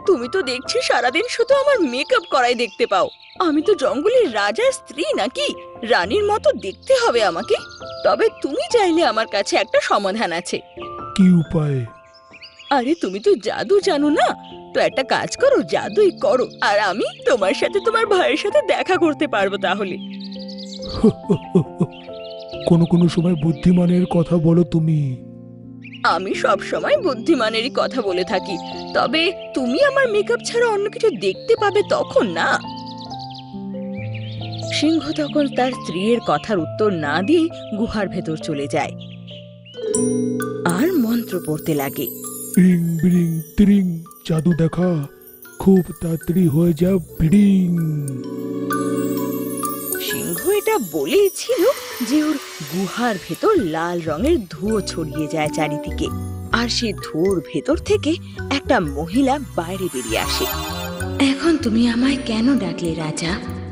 তুমি তো দেখছি সারাদিন শুধু আমার মেকআপ করাই দেখতে পাও। আমি তো জঙ্গলের রাজার স্ত্রী নাকি? রানীর মতো দেখতে হবে আমাকে। তবে তুমি চাইলে আমার কাছে একটা সমাধান আছে। কি উপায়? আরে তুমি তো জাদু জানো না, তো একটা কাজ করো, জাদুই করো, আর আমি তোমার সাথে তোমার ভাইয়ের সাথে দেখা করতে পারবো তাহলে। কোনো কোনো সময় বুদ্ধিমানের কথা বলো তুমি। আমি সব সময় বুদ্ধিমানেরই কথা বলে থাকি, তবে তুমি আমার মেকআপ ছাড়া অন্য কিছু দেখতে পাবে তখন না। সিংহ তখন তার স্ত্রীর কথার উত্তর না দিয়ে গুহার ভেতর চলে যায় আর মন্ত্র পড়তে লাগে। রিং বিরিং তিরিং, জাদু দেখা, খুব তাড়াতাড়ি হয়ে যা বিডিং। সিংহ এটা বলেছিল যে ওর গুহার ভেতর লাল রঙের ধুয়ো ছড়িয়ে যায় চারিদিকে, আর সেই ধুয়োর ভেতর থেকে একটা মহিলা বাইরে বেরিয়ে আসে। এখন তুমি আমায় কেন ডাকলে রাজা?